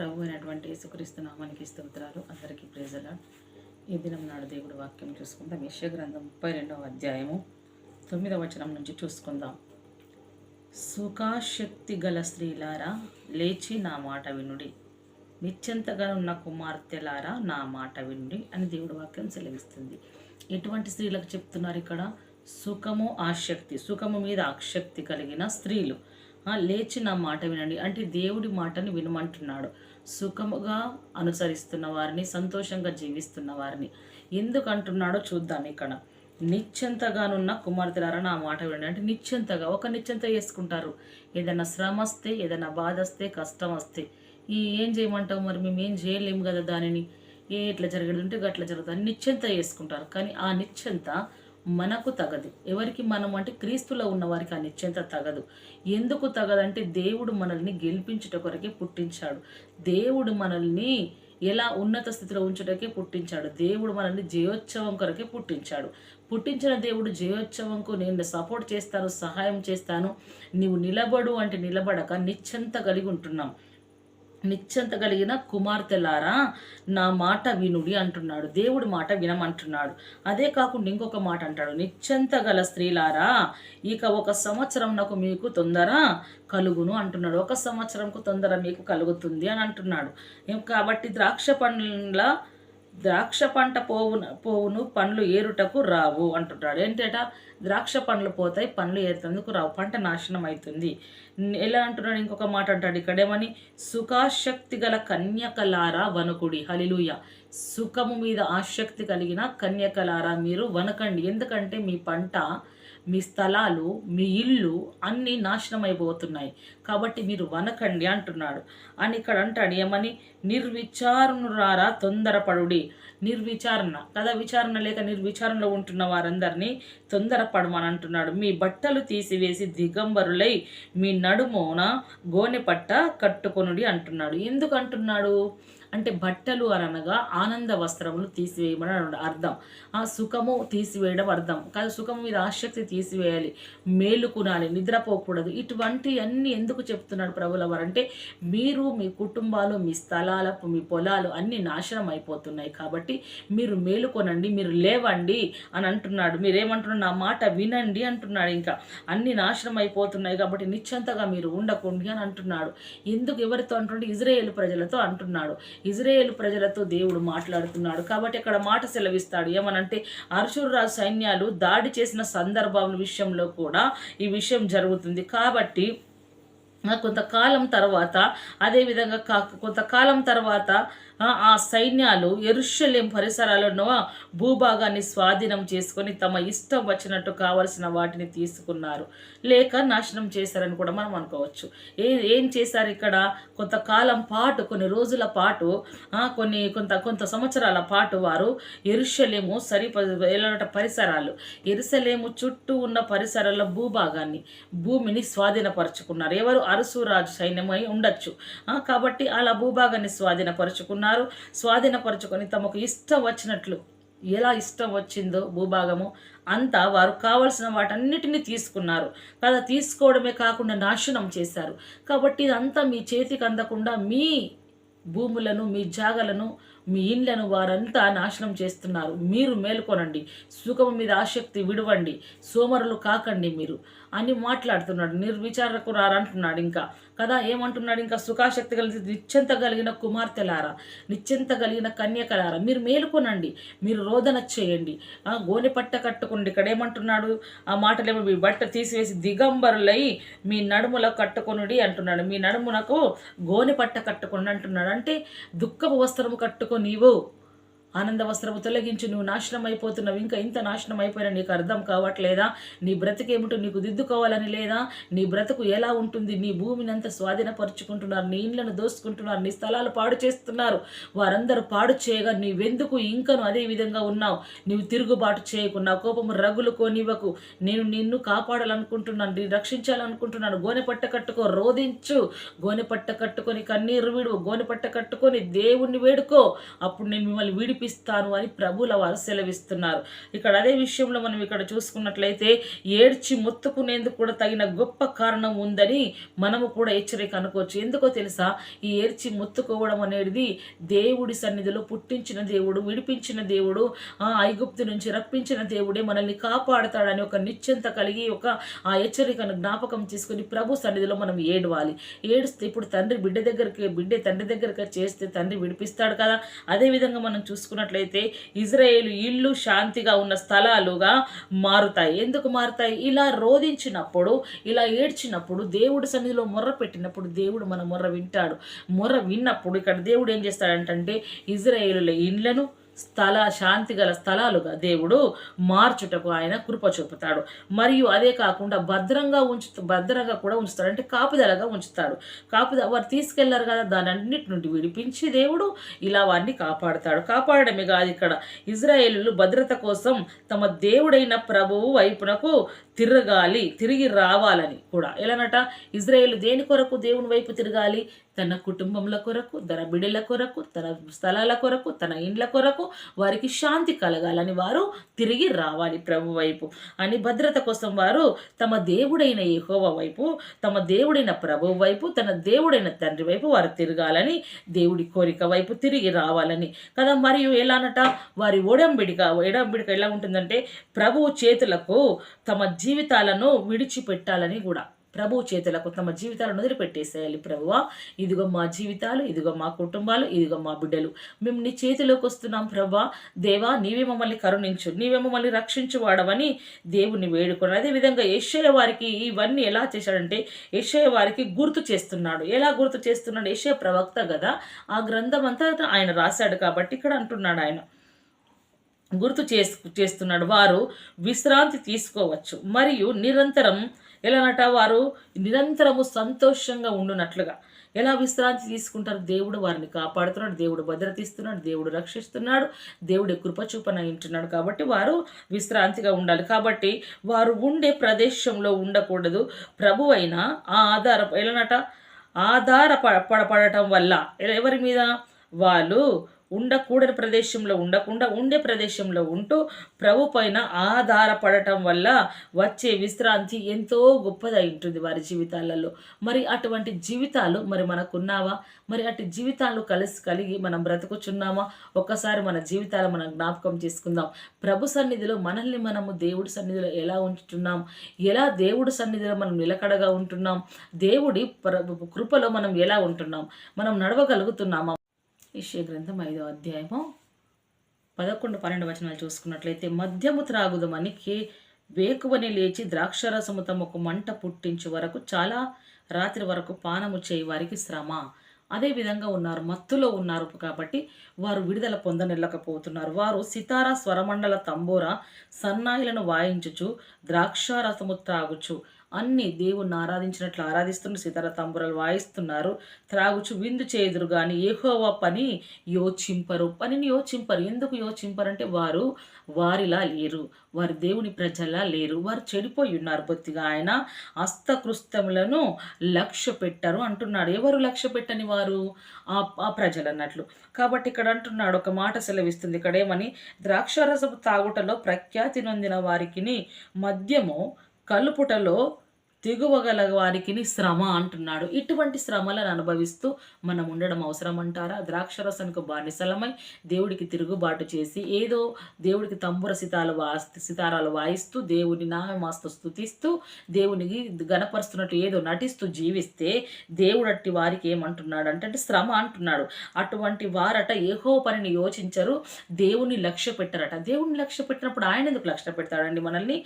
ప్రభు అయినటువంటి యేసుక్రీస్తు నామానికి స్తోత్రాలు. అందరికీ ప్రైజ్ ది లార్డ్. ఈ దినం నాడు దేవుడి వాక్యం చూసుకుందాం. యెషయా గ్రంథం 32వ అధ్యాయము 9వ వచనం నుంచి చూసుకుందాం. సుఖాశక్తి గల స్త్రీలారా లేచి నా మాట వినుడి, నిశ్చింతగా ఉన్న కుమార్తెలారా నా మాట వినుడి అని దేవుడి వాక్యం సెలవిస్తుంది. ఎటువంటి స్త్రీలకు చెప్తున్నారు ఇక్కడ? సుఖము ఆసక్తి, సుఖము మీద ఆసక్తి కలిగిన స్త్రీలు లేచి నా మాట వినండి అంటే దేవుడి మాటని వినమంటున్నాడు. సుఖముగా అనుసరిస్తున్న వారిని, సంతోషంగా జీవిస్తున్న వారిని ఎందుకు అంటున్నాడో చూద్దాం. ఇక్కడ నిశ్చింతగానున్న కుమార్తెలారా నా మాట వినండి అంటే నిశ్చింతగా ఒక నిశ్చింత చేసుకుంటారు. ఏదైనా శ్రమ వస్తే, ఏదైనా బాధ వస్తే, కష్టం వస్తే ఏం చేయమంటావు, మరి మేము ఏం చేయలేము కదా, దానిని ఎట్లా జరగదుంటే గట్లా జరుగుతుంది నిశ్చింత చేసుకుంటారు. కానీ ఆ నిశ్చింత మనకు తగదు. ఎవరికి? మనం అంటే క్రీస్తులో ఉన్న వారికి ఆ నిశ్చింత తగదు. ఎందుకు తగదంటే దేవుడు మనల్ని గెలిపించుట కొరకే పుట్టించాడు. దేవుడు మనల్ని ఎలా ఉన్నత స్థితిలో ఉంచుటకే పుట్టించాడు. దేవుడు మనల్ని జయోత్సవం కొరకే పుట్టించాడు. పుట్టించిన దేవుడు జయోత్సవంకు నేను సపోర్ట్ చేస్తాను, సహాయం చేస్తాను, నీవు నిలబడు అంటే నిలబడక నిశ్చింత కలిగి ఉంటున్నాం. నిశ్చింత కలిగిన కుమార్తెలారా నా మాట వినుడి అంటున్నాడు. దేవుడి మాట వినమంటున్నాడు. అదే కాకుండా ఇంకొక మాట అంటాడు, నిశ్చింత గల స్త్రీలారా ఇక 1 సంవత్సరం నాకు మీకు తొందర కలుగును అంటున్నాడు. 1 సంవత్సరంకు తొందర మీకు కలుగుతుంది అని అంటున్నాడు. కాబట్టి ద్రాక్ష పంట పోవును పండ్లు ఏరుటకు రావు అంటున్నాడు. ఏంటట? ద్రాక్ష పండ్లు పోతాయి, పండ్లు ఏరుతందుకు రావు, పంట నాశనం అవుతుంది. ఎలా అంటున్నాడు? ఇంకొక మాట అంటాడు ఇక్కడేమని, సుఖాశక్తి గల కన్యకలారా వణకుడి. హల్లెలూయా. సుఖము మీద ఆసక్తి కలిగిన కన్యకలారా మీరు వనకండి. ఎందుకంటే మీ పంట, మీ స్థలాలు, మీ ఇల్లు అన్నీ నాశనం అయిపోతున్నాయి. కాబట్టి మీరు వనకండి అంటున్నాడు. అని ఇక్కడ అంటాడు ఏమని, నిర్విచారణురారా తొందరపడుడి. నిర్విచారణ కదా, విచారణ లేక నిర్విచారణలో ఉంటున్న వారందరినీ తొందరపడమని అంటున్నాడు. మీ బట్టలు తీసివేసి దిగంబరులై మీ నడుమోన గోనె పట్ట కట్టుకొనుడి అంటున్నాడు. ఎందుకు అంటున్నాడు అంటే బట్టలు అనగా ఆనంద వస్త్రములు తీసివేయమని అర్థం. ఆ సుఖము తీసివేయడం అర్థం కాదు. సుఖము మీద ఆసక్తి తీసివేయాలి, మేలుకునాలి, నిద్రపోకూడదు. ఇటువంటి అన్నీ ఎందుకు చెప్తున్నాడు ప్రభుల వారంటే, మీరు మీ కుటుంబాలు, మీ స్థలాలు, మీ పొలాలు అన్నీ నాశనం అయిపోతున్నాయి. కాబట్టి మీరు మేలుకొనండి, మీరు లేవండి అని అంటున్నాడు. మీరేమంటున్నారు? నా మాట వినండి అంటున్నాడు. ఇంకా అన్ని నాశనం అయిపోతున్నాయి కాబట్టి నిశ్చింతగా మీరు ఉండకండి అని అంటున్నాడు. ఎందుకు? ఎవరితో అంటుంటే ఇజ్రాయేలు ప్రజలతో అంటున్నాడు. ఇజ్రాయేలు ప్రజలతో దేవుడు మాట్లాడుతున్నాడు. కాబట్టి అక్కడ మాట సెలవిస్తాడు ఏమనంటే, అషూరు రాజు సైన్యాలు దాడి చేసిన సందర్భాల విషయంలో కూడా ఈ విషయం జరుగుతుంది. కాబట్టి కొంతకాలం తర్వాత, అదేవిధంగా కొంతకాలం తర్వాత ఆ సైన్యాలు యెరూషలేము పరిసరాలను భూభాగాన్ని స్వాధీనం చేసుకొని తమ ఇష్టం వచ్చినట్టు కావలసిన వాటిని తీసుకున్నారు, లేక నాశనం చేశారని కూడా మనం అనుకోవచ్చు. ఏం చేశారు ఇక్కడ? కొంతకాలం పాటు, కొన్ని రోజుల పాటు, కొంత సంవత్సరాల పాటు వారు యెరూషలేము పరిసరాలు, యెరూషలేము చుట్టూ ఉన్న పరిసరాల భూమిని స్వాధీనపరుచుకున్నారు. ఎవరు? అషూరు రాజు సైన్యమై ఉండొచ్చు. కాబట్టి అలా భూభాగాన్ని స్వాధీనపరుచుకొని తమకు ఇష్టం వచ్చినట్లు, ఎలా ఇష్టం వచ్చిందో భూభాగము అంతా వారు కావలసిన వాటన్నిటిని తీసుకున్నారు కదా. తీసుకోవడమే కాకుండా నాశనం చేశారు. కాబట్టి ఇదంతా మీ చేతికి అందకుండా మీ భూములను, మీ జాగలను, మీ ఇండ్లను వారంతా నాశనం చేస్తున్నారు. మీరు మేల్కొనండి, సుఖము మీద ఆసక్తి విడవండి, సోమరులు కాకండి మీరు అని మాట్లాడుతున్నాడు. నిర్విచారకు రారంటున్నాడు ఇంకా కదా. ఏమంటున్నాడు ఇంకా? సుఖాశక్తి కలిగి నిశ్చింత కలిగిన కుమార్తెలారా, నిశ్చింత కలిగిన కన్యకలారా మీరు మేలుకొనండి, మీరు రోదన చేయండి, గోనె పట్ట కట్టుకోండి. ఇక్కడ ఏమంటున్నాడు? ఆ మాటలేమో, మీ బట్ట తీసివేసి దిగంబరులై మీ నడుములకు కట్టుకొనుడి అంటున్నాడు. మీ నడుమునకు గోనె పట్ట కట్టుకోండి అంటున్నాడు. అంటే దుఃఖపు వస్త్రము కట్టుకో, నీవు ఆనంద వస్త్రము తొలగించి, నువ్వు నాశనం అయిపోతున్నావు, ఇంకా ఇంత నాశనం అయిపోయినా నీకు అర్థం కావట్లేదా? నీ బ్రతికేమిటో నీకు దిద్దుకోవాలని లేదా? నీ బ్రతుకు ఎలా ఉంటుంది? నీ భూమిని అంతా స్వాధీనపరుచుకుంటున్నారు, నీ ఇండ్లను దోసుకుంటున్నారు, నీ స్థలాలు పాడు చేస్తున్నారు. వారందరూ పాడు చేయగా నీవెందుకు ఇంకను అదే విధంగా ఉన్నావు? నీవు తిరుగుబాటు చేయకు, నా కోపము రగులుకోనివ్వకు. నేను నిన్ను కాపాడాలనుకుంటున్నాను, నేను రక్షించాలనుకుంటున్నాను. గోనెపట్ట కట్టుకో, రోధించు, గోనెపట్ట కట్టుకొని కన్నీరు విడువు, గోనెపట్ట కట్టుకొని దేవుణ్ణి వేడుకో. అప్పుడు నేను మిమ్మల్ని విడిపిస్తాను అని ప్రభుల వారు సెలవిస్తున్నారు. ఇక్కడ అదే విషయంలో మనం ఇక్కడ చూసుకున్నట్లయితే ఏడ్చి మొత్తుకునేందుకు కూడా తగిన గొప్ప కారణం ఉందని మనము కూడా హెచ్చరిక అనుకోవచ్చు. ఎందుకో తెలుసా, ఈ ఏడ్చి మొత్తుకోవడం అనేది దేవుడి సన్నిధిలో పుట్టించిన దేవుడు, విడిపించిన దేవుడు, ఐగుప్తు నుంచి రప్పించిన దేవుడే మనల్ని కాపాడుతాడని ఒక నిశ్చింత కలిగి ఒక ఆ హెచ్చరికను జ్ఞాపకం చేసుకుని ప్రభు సన్నిధిలో మనం ఏడవాలి. ఏడిస్తే ఇప్పుడు బిడ్డ తండ్రి దగ్గరికి చేస్తే తండ్రి విడిపిస్తాడు కదా. అదేవిధంగా మనం చూసుకున్నట్లయితే ఇజ్రాయేలు ఇల్లు శాంతిగా ఉన్న స్థలాలుగా మారుతాయి. ఎందుకు మారుతాయి? ఇలా రోధించినప్పుడు, ఇలా ఏడ్చినప్పుడు, దేవుడి సన్నిధిలో మొర్ర పెట్టినప్పుడు దేవుడు మన మొర్ర వింటాడు. మొర్ర విన్నప్పుడు ఇక్కడ దేవుడు ఏం చేస్తాడంటే ఇజ్రాయేలుల ఇండ్లను శాంతి గల స్థలాలుగా దేవుడు మార్చుటకు ఆయన కృప చూపుతాడు. మరియు అదే కాకుండా భద్రంగా కూడా ఉంచుతాడు. అంటే కాపుదలగా ఉంచుతాడు. వారు తీసుకెళ్లారు కదా, దాని అన్నిటి నుండి విడిపించి దేవుడు ఇలా వారిని కాపాడుతాడు. కాపాడమే కాదు, ఇక్కడ ఇజ్రాయేలులు భద్రత కోసం తమ దేవుడైన ప్రభువు వైపునకు తిరిగి రావాలని కూడా. ఎలానట, ఇజ్రాయేలు దేని కొరకు దేవుని వైపు తిరగాలి? తన కుటుంబంల కొరకు, తన బిడ్డల కొరకు, తన స్థలాల కొరకు, తన ఇండ్ల కొరకు వారికి శాంతి కలగాలని వారు తిరిగి రావాలి ప్రభు వైపు అని. భద్రత కోసం వారు తమ దేవుడైన యెహోవా వైపు, తమ దేవుడైన ప్రభు వైపు, తన దేవుడైన తండ్రి వైపు వారు తిరగాలని, దేవుడి కోరిక వైపు తిరిగి రావాలని కదా. మరియు ఎలానట, వారి ఒడంబిడిక ఎలా ఉంటుందంటే ప్రభువు చేతులకు తమ జీవితాలను విడిచిపెట్టాలని కూడా. ప్రభు చేతులకు తమ జీవితాలను వదిలిపెట్టేసేయాలి. ప్రభువా, ఇదిగో మా జీవితాలు, ఇదిగో మా కుటుంబాలు, ఇదిగో మా బిడ్డలు, మేము నీ చేతిలోకి వస్తున్నాం. ప్రభా, దేవా, నీవే మమ్మల్ని కరుణించు, నీవే మమ్మల్ని రక్షించువాడవని దేవుని వేడుకొని. అదేవిధంగా యెషయా వారికి ఇవన్నీ ఎలా చేశాడంటే, యెషయా వారికి గుర్తు చేస్తున్నాడు. ఎలా గుర్తు చేస్తున్నాడు? యెషయా ప్రవక్త కదా, ఆ గ్రంథం అంతా ఆయన రాశాడు కాబట్టి ఇక్కడ అంటున్నాడు, ఆయన గుర్తు చేస్తున్నాడు. వారు విశ్రాంతి తీసుకోవచ్చు మరియు ఎలానట, వారు నిరంతరము సంతోషంగా ఉండునట్లుగా. ఎలా విశ్రాంతి తీసుకుంటారు? దేవుడు వారిని కాపాడుతున్నాడు, దేవుడు భద్రత ఇస్తున్నాడు, దేవుడు రక్షిస్తున్నాడు, దేవుడి కృపచూపన ఉంటున్నాడు. కాబట్టి వారు విశ్రాంతిగా ఉండాలి. కాబట్టి వారు ఉండే ప్రదేశంలో ఉండకూడదు. ప్రభు అయినా ఆధారపడటం వల్ల ఎవరి మీద? వాళ్ళు ఉండకూడని ప్రదేశంలో ఉండకుండా ఉండే ప్రదేశంలో ఉంటూ ప్రభు పైన ఆధారపడటం వల్ల వచ్చే విశ్రాంతి ఎంతో గొప్పదై ఉంటుంది వారి జీవితాలలో. మరి అటువంటి జీవితాలు మరి మనకున్నావా? మరి అటు జీవితాలు కలిగి మనం బ్రతుకుచున్నామా? ఒక్కసారి మన జీవితాలు మనం జ్ఞాపకం చేసుకుందాం. ప్రభు సన్నిధిలో మనల్ని మనము దేవుడి సన్నిధిలో ఎలా ఉంటున్నాం? ఎలా దేవుడి సన్నిధిలో మనం నిలకడగా ఉంటున్నాం? దేవుడి కృపలో మనం ఎలా ఉంటున్నాం? మనం నడవగలుగుతున్నామా? యెషయా గ్రంథం 5వ అధ్యాయము 11-12 వచనాలు చూసుకున్నట్లయితే, మద్యము త్రాగుదమని వేకువని లేచి ద్రాక్షరసము తమకు మంట పుట్టించు వరకు, చాలా రాత్రి వరకు పానము చేయి వారికి శ్రమ. అదే విధంగా ఉన్నారు, మత్తులో ఉన్నారు కాబట్టి వారు విడుదల పొందనిల్లకపోతున్నారు. వారు సితారా, స్వరమండల, తంబూర, సన్నాయిలను వాయించుచు ద్రాక్షారసము త్రాగుచు అన్ని దేవుణ్ణి ఆరాధించినట్లు ఆరాధిస్తున్నారు. సితార, తంబురలు వాయిస్తున్నారు, త్రాగుచు విందు చేదురు కానీ యెహోవా పనిని యోచింపరు. ఎందుకు యోచింపరంటే వారు వారిలా లేరు, వారి దేవుని ప్రజల్లా లేరు, వారు చెడిపోయి ఉన్నారు బొత్తిగా. ఆయన హస్తకృత్యములను లక్ష్య పెట్టారు అంటున్నాడు. ఎవరు లక్ష్య పెట్టని వారు? ఆ ప్రజలు అన్నట్లు. కాబట్టి ఇక్కడ అంటున్నాడు, ఒక మాట సెలవిస్తుంది ఇక్కడ ఏమని, ద్రాక్షారసపు తాగుటలో ప్రఖ్యాతి నొందిన వారికి మద్యము కలుపుటలో తెగువగల వారికి శ్రమ అంటున్నాడు. ఇటువంటి శ్రమలను అనుభవిస్తూ మనం ఉండడం అవసరం అంటారా? ద్రాక్షరసానికి బానిసలమై దేవుడికి తిరుగుబాటు చేసి ఏదో దేవుడికి తంబుర సితారాలు వాయిస్తూ దేవుని నామమాస్తూ స్తుతిస్తూ దేవునికి గణపరుస్తున్నట్టు ఏదో నటిస్తూ జీవిస్తే దేవుడు అట్టి వారికి ఏమంటున్నాడు అంటే శ్రమ అంటున్నాడు. అటువంటి వారట యెహోవా పనిని యోచించరు, దేవుని లక్ష్య పెట్టరట. దేవుని లక్ష్య పెట్టినప్పుడు ఆయన ఎందుకు లక్ష్య పెడతాడండి? మనల్ని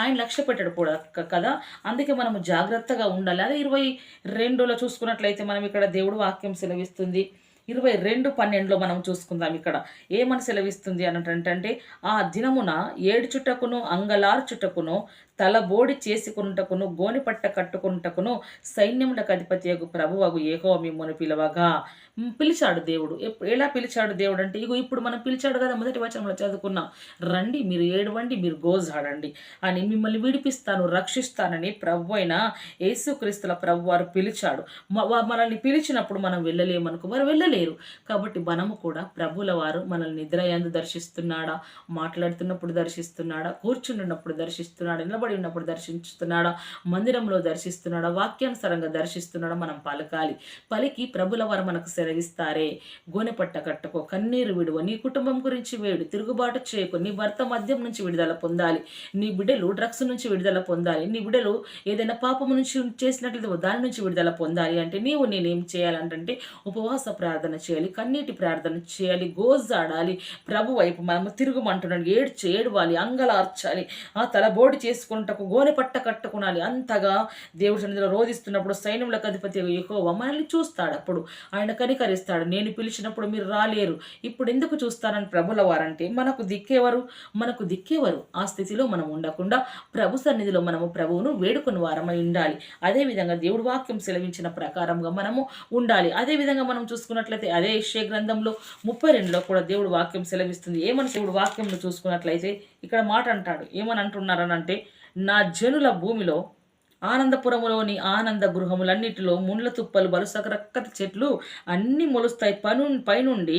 ఆయన లక్ష్య పెట్టడు కూడా కదా. అందుకే మనము జాగ్రత్తగా ఉండాలి. అదే 22లో చూసుకున్నట్లయితే మనం ఇక్కడ దేవుడు వాక్యం సెలవిస్తుంది. 22:12 మనం చూసుకుందాం. ఇక్కడ ఏమని సెలవిస్తుంది అనంటే, ఆ దినమున ఏడ్చుటకును అంగలార్చుటకును తలబోడి చేసుకొనుటకును గోనెపట్ట కట్టుకొనుటకును సైన్యములకు అధిపతియగు ప్రభువగు యెహోవా మిమ్మును పిలవగా. పిలిచాడు దేవుడు. ఎలా పిలిచాడు దేవుడు అంటే, ఇగో ఇప్పుడు మనం పిలిచాడు కదా, మొదటి వచనంలో చదువుకున్నాం. రండి, మీరు ఏడవండి, మీరు గోజాడండి అని, మిమ్మల్ని విడిపిస్తాను, రక్షిస్తానని ప్రభు అయిన యేసుక్రీస్తుల ప్రభు వారు పిలిచాడు. మనల్ని పిలిచినప్పుడు మనం వెళ్ళలేమనుకో, వారు వెళ్ళలేరు. కాబట్టి మనము కూడా ప్రభుల వారు మనల్ని నిద్రయందు దర్శిస్తున్నాడా, మాట్లాడుతున్నప్పుడు దర్శిస్తున్నాడా, కూర్చున్నప్పుడు దర్శిస్తున్నాడా, నిలబడి ఉన్నప్పుడు దర్శిస్తున్నాడా, మందిరంలో దర్శిస్తున్నాడా, వాక్యానుసారంగా దర్శిస్తున్నాడా, మనం పలకాలి. పలికి ప్రభుల వారు మనకు సెలవిస్తారే, గోనెపట్ట కట్టుకో, కన్నీరు విడువ, నీ కుటుంబం గురించి వేడు, తిరుగుబాటు చేయకు, నీ భర్త మద్యం నుంచి విడుదల పొందాలి, నీ బిడ్డలు డ్రగ్స్ నుంచి విడుదల పొందాలి, నీ బిడ్డలు ఏదైనా పాపం నుంచి చేసినట్లయితే దాని నుంచి విడుదల పొందాలి అంటే నీవు నేనేం చేయాలంటే ఉపవాస ప్రార్థన చేయాలి, కన్నీటి ప్రార్థన చేయాలి, గోజాడాలి, ప్రభు వైపు మనము తిరుగుమంటున్నాడు, ఏడవాలి, అంగలార్చాలి, ఆ తలబోడి చేసుకుంటకు గోనెపట్ట కట్టుకునాలి. అంతగా దేవుడి సన్నిధిలో రోధిస్తున్నప్పుడు సైన్యములకు అధిపతి యెహోవా మనల్ని చూస్తాడు. అప్పుడు ఆయన కనికరిస్తాడు. నేను పిలిచినప్పుడు మీరు రాలేరు, ఇప్పుడు ఎందుకు చూస్తానని ప్రభుల వారంటే మనకు దిక్కేవారు. ఆ స్థితిలో మనం ఉండకుండా ప్రభు సన్నిధిలో మనము ప్రభువును వేడుకుని వారమై ఉండాలి. అదేవిధంగా దేవుడు వాక్యం సెలవించిన ప్రకారంగా మనము ఉండాలి. అదేవిధంగా మనం చూసుకున్నట్లయితే అదే యెషయా గ్రంథంలో 32లో కూడా దేవుడు వాక్యం సెలవిస్తుంది. ఏమని దేవుడు వాక్యంలో చూసుకున్నట్లయితే ఇక్కడ మాట అంటాడు, ఏమని అంటున్నారనంటే, నా జనుల భూమిలో ఆనందపురములోని ఆనంద గృహములన్నిటిలో ముండ్ల తుప్పలు బలుసకరక్కటి చెట్లు అన్నీ మొలుస్తాయి. పైనుండి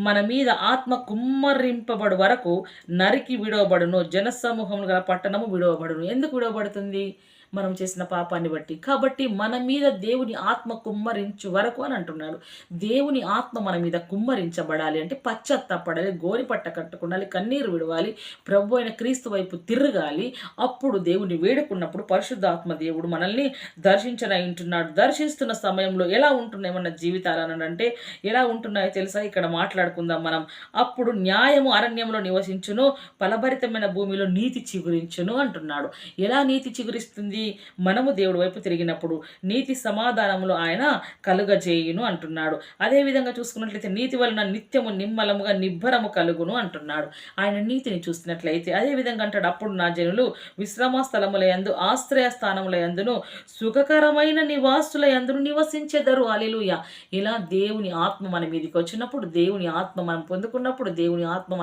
మన మీద ఆత్మ కుమ్మరింపబడు వరకు నరికి విడవబడును, జనసమూహములు గల పట్టణము విడవబడును. ఎందుకు విడవబడుతుంది? మనం చేసిన పాపాన్ని బట్టి. కాబట్టి మన మీద దేవుని ఆత్మ కుమ్మరించు వరకు అని అంటున్నాడు. దేవుని ఆత్మ మన మీద కుమ్మరించబడాలి అంటే పశ్చాత్తాపడాలి, గోరిపట్ట కట్టుకోవాలి, కన్నీరు విడవాలి, ప్రభు అయిన క్రీస్తు వైపు తిరగాలి. అప్పుడు దేవుని వేడుకున్నప్పుడు పరిశుద్ధాత్మ దేవుడు మనల్ని దర్శించనంటున్నాడు. దర్శిస్తున్న సమయంలో ఎలా ఉంటున్నాయి మన జీవితాలు అంటే ఎలా ఉంటున్నాయో తెలుసా? ఇక్కడ మాట్లాడుకుందాం మనం. అప్పుడు న్యాయము అరణ్యంలో నివసించును, ఫలభరితమైన భూమిలో నీతి చిగురించును అంటున్నాడు. ఎలా నీతి చిగురిస్తుంది? మనము దేవుడి వైపు తిరిగినప్పుడు నీతి సమాధానములు ఆయన కలుగజేయును అంటున్నాడు. అదేవిధంగా చూసుకున్నట్లయితే నీతి వలన నిత్యము నిమ్మలముగా నిబ్బరము కలుగును అంటున్నాడు. ఆయన నీతిని చూసినట్లయితే అదేవిధంగా అంటాడు, అప్పుడు నా జనులు విశ్రమ స్థలముల యందు, ఆశ్రయ స్థానముల యందును, సుఖకరమైన నివాసుల యందును నివసించెదరు. హల్లెలూయా. ఇలా దేవుని ఆత్మ మన మీదకి వచ్చినప్పుడు, దేవుని ఆత్మ మనం పొందుకున్నప్పుడు, దేవుని ఆత్మ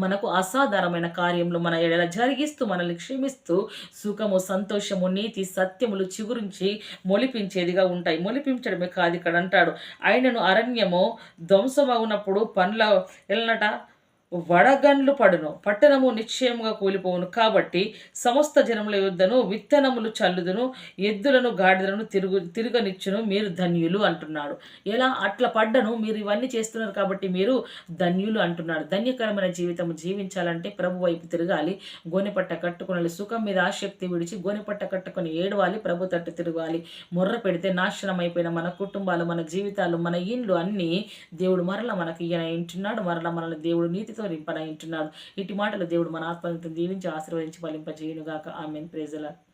మనకు అసాధారణమైన కార్యములు మన ఎడల జరిగిస్తూ, మనల్ని క్షమిస్తూ, సుఖము, సంతోషము, నీతి, సత్యములు చిగురించి మొలిపించేదిగా ఉంటాయి. మొలిపించడమే కాదు, ఇక్కడ అంటాడు, ఆయనను అరణ్యము ధ్వంసమవునప్పుడు పండ్ల ఎల్లనట వడగండ్లు పడును, పట్టణము నిశ్చయముగా కూలిపోవును. కాబట్టి సమస్త జనముల యుద్ధను విత్తనములు చల్లుదును, ఎద్దులను గాడిదలను తిరగనిచ్చును, మీరు ధన్యులు అంటున్నాడు. ఎలా అట్లా పడ్డను, మీరు ఇవన్నీ చేస్తున్నారు కాబట్టి మీరు ధన్యులు అంటున్నాడు. ధన్యకరమైన జీవితం జీవించాలంటే ప్రభు వైపు తిరగాలి, గోనెపట్ట కట్టుకుని సుఖం మీద ఆసక్తి విడిచి గోనెపట్ట కట్టుకొని ఏడవాలి, ప్రభు తట్టు తిరగాలి. మొర్ర పెడితే నాశనం అయిపోయిన మన కుటుంబాలు, మన జీవితాలు, మన ఇండ్లు అన్నీ దేవుడు మరల మనకి ఈయన ఇంటున్నాడు. మరల మనల్ని దేవుడు నీతి రింపనయింటున్నాడు. ఇటు మాటలు దేవుడు మన ఆత్మను దీవించి ఆశీర్వదించి ఫలింపజేయునుగాక. ఆమేన్. Praise the lord.